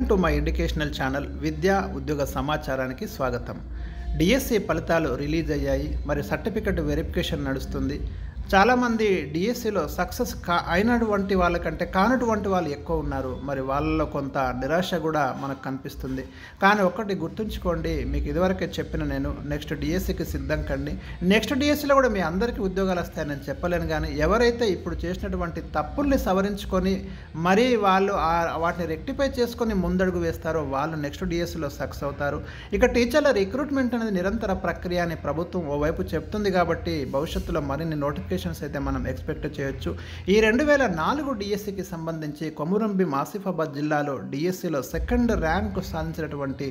To my educational channel విద్యా ఉద్యోగ సమాచారానికి స్వాగతం. డిఎస్సి ఫలితాలు రిలీజ్ అయ్యాయి. మరి సర్టిఫికెట్ వెరిఫికేషన్ నడుస్తుంది. చాలామంది డిఎస్సిలో సక్సెస్ అయినటువంటి వాళ్ళకంటే కానటువంటి వాళ్ళు ఎక్కువ ఉన్నారు. మరి వాళ్ళలో కొంత నిరాశ కూడా మనకు కనిపిస్తుంది. కానీ ఒక్కటి గుర్తుంచుకోండి, మీకు ఇదివరకే చెప్పిన నేను నెక్స్ట్ డిఎస్సికి సిద్ధం కండి. నెక్స్ట్ డిఎస్సిలో కూడా మీ అందరికీ ఉద్యోగాలు వస్తాయని నేను చెప్పలేను. కానీ ఎవరైతే ఇప్పుడు చేసినటువంటి తప్పుల్ని సవరించుకొని మరి వాళ్ళు వాటిని రెక్టిఫై చేసుకొని ముందడుగు వేస్తారో వాళ్ళు నెక్స్ట్ డిఎస్సిలో సక్సెస్ అవుతారు. ఇక టీచర్ల రిక్రూట్మెంట్ అనేది నిరంతర ప్రక్రియ అని ప్రభుత్వం ఓవైపు చెప్తుంది. కాబట్టి భవిష్యత్తులో మరిన్ని నోటిఫికేషన్స్ అయితే మనం ఎక్స్పెక్ట్ చేయొచ్చు. ఈ 2004 డిఎస్సికి సంబంధించి కొమురంభీం ఆసిఫాబాద్ జిల్లాలో డిఎస్సిలో సెకండ్ ర్యాంకు సాధించినటువంటి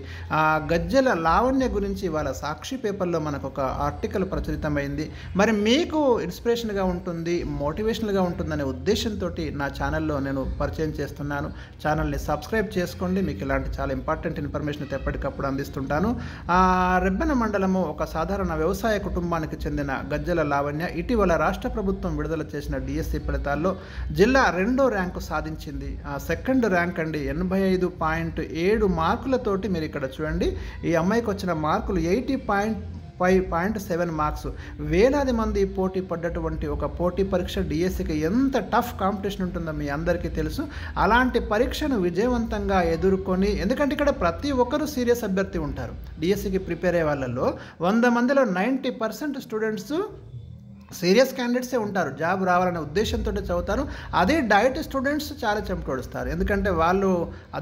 గజ్జెల లావణ్య గురించి వాళ్ళ సాక్షి పేపర్లో మనకు ఒక ఆర్టికల్ ప్రచురితమైంది. మరి మీకు ఇన్స్పిరేషన్గా ఉంటుంది, మోటివేషనల్గా ఉంటుందనే ఉద్దేశంతో నా ఛానల్లో నేను పరిచయం చేస్తున్నాను. ఛానల్ని సబ్స్క్రైబ్ చేసుకోండి. మీకు ఇలాంటి చాలా ఇంపార్టెంట్ ఇన్ఫర్మేషన్ ఎప్పటికప్పుడు అందిస్తుంటాను. రెబ్బెన మండలము ఒక సాధారణ వ్యవసాయ కుటుంబానికి చెందిన గజ్జెల లావణ్య ఇటీవల రాష్ట్ర ప్రభుత్వం విడుదల చేసిన డిఎస్సి ఫలితాల్లో జిల్లా 2వ ర్యాంకు సాధించింది. సెకండ్ ర్యాంక్ అండి, 85.7 మార్కులతోటి. మీరు ఇక్కడ చూడండి, ఈ అమ్మాయికి వచ్చిన మార్కులు 80.7 మార్క్స్. వేలాది మంది పోటీ పడ్డటువంటి ఒక పోటీ పరీక్ష డిఎస్సికి ఎంత టఫ్ కాంపిటీషన్ ఉంటుందో మీ అందరికీ తెలుసు. అలాంటి పరీక్షను విజయవంతంగా ఎదుర్కొని, ఎందుకంటే ఇక్కడ ప్రతి ఒక్కరూ సీరియస్ అభ్యర్థి ఉంటారు. డిఎస్సికి ప్రిపేర్ అయ్యే వాళ్ళలో 100 మందిలో 90% స్టూడెంట్స్ సీరియస్ క్యాండిడేట్సే ఉంటారు. జాబ్ రావాలనే ఉద్దేశంతో చదువుతారు. అదే డైట్ స్టూడెంట్స్ చాలా చెమటోడుస్తారు, ఎందుకంటే వాళ్ళు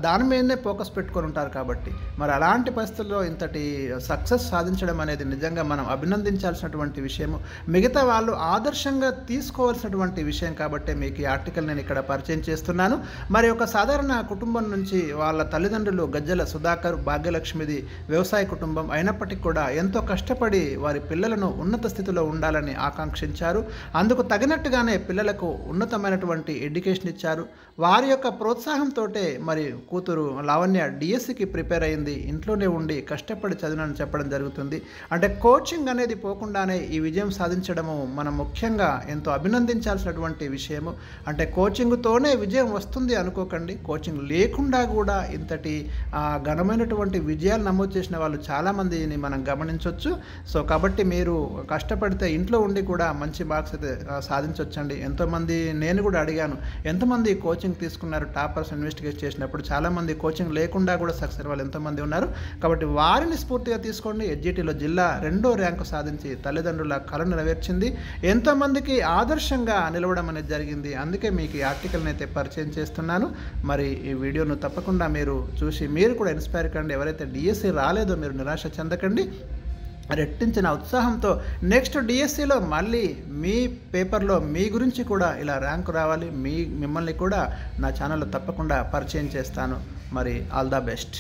దాని మీదనే ఫోకస్ పెట్టుకొని ఉంటారు. కాబట్టి మరి అలాంటి పరిస్థితుల్లో ఇంతటి సక్సెస్ సాధించడం అనేది నిజంగా మనం అభినందించాల్సినటువంటి విషయము. మిగతా వాళ్ళు ఆదర్శంగా తీసుకోవాల్సినటువంటి విషయం. కాబట్టి మీకు ఈ ఆర్టికల్ నేను ఇక్కడ పరిచయం చేస్తున్నాను. మరి ఒక సాధారణ కుటుంబం నుంచి వాళ్ళ తల్లిదండ్రులు గజ్జెల సుధాకర్, భాగ్యలక్ష్మిది వ్యవసాయ కుటుంబం అయినప్పటికీ కూడా ఎంతో కష్టపడి వారి పిల్లలను ఉన్నత స్థితిలో ఉండాలని ఆకాంక్షించారు. అందుకు తగినట్టుగానే పిల్లలకు ఉన్నతమైనటువంటి ఎడ్యుకేషన్ ఇచ్చారు. వారి యొక్క ప్రోత్సాహంతో మరి కూతురు లావణ్య డిఎస్సికి ప్రిపేర్ అయింది. ఇంట్లోనే ఉండి కష్టపడి చదివినని చెప్పడం జరుగుతుంది. అంటే కోచింగ్ అనేది పోకుండానే ఈ విజయం సాధించడము మనం ముఖ్యంగా ఎంతో అభినందించాల్సినటువంటి విషయము. అంటే కోచింగ్తోనే విజయం వస్తుంది అనుకోకండి, కోచింగ్ లేకుండా కూడా ఇంతటి ఘనమైనటువంటి విజయాలు నమోదు చేసిన వాళ్ళు చాలామందిని మనం గమనించవచ్చు. సో కాబట్టి మీరు కష్టపడితే ఇంట్లో ఉండి కూడా మంచి మార్క్స్ అయితే సాధించవచ్చండి. ఎంతోమంది, నేను కూడా అడిగాను, ఎంతమంది కోచింగ్ తీసుకున్నారు టాపర్స్ ఇన్వెస్టిగేట్ చేసినప్పుడు. చాలామంది కోచింగ్ లేకుండా కూడా సక్సెస్ వాళ్ళు ఎంతోమంది ఉన్నారు. కాబట్టి వారిని స్ఫూర్తిగా తీసుకోండి. ఎడ్జిటీలో జిల్లా 2వ ర్యాంకు సాధించి తల్లిదండ్రుల కలను నెరవేర్చింది. ఎంతోమందికి ఆదర్శంగా నిలవడం అనేది జరిగింది. అందుకే మీకు ఈ ఆర్టికల్ని అయితే పరిచయం చేస్తున్నాను. మరి ఈ వీడియోను తప్పకుండా మీరు చూసి మీరు కూడా ఇన్స్పైర్ కండి. ఎవరైతే డిఎస్సి రాలేదో మీరు నిరాశ చెందకండి. రెట్టించిన ఉత్సాహంతో నెక్స్ట్ డిఎస్సిలో మళ్ళీ మీ పేపర్లో మీ గురించి కూడా ఇలా ర్యాంకు రావాలి. మిమ్మల్ని కూడా నా ఛానల్లో తప్పకుండా పరిచయం చేస్తాను. మరి ఆల్ ద బెస్ట్.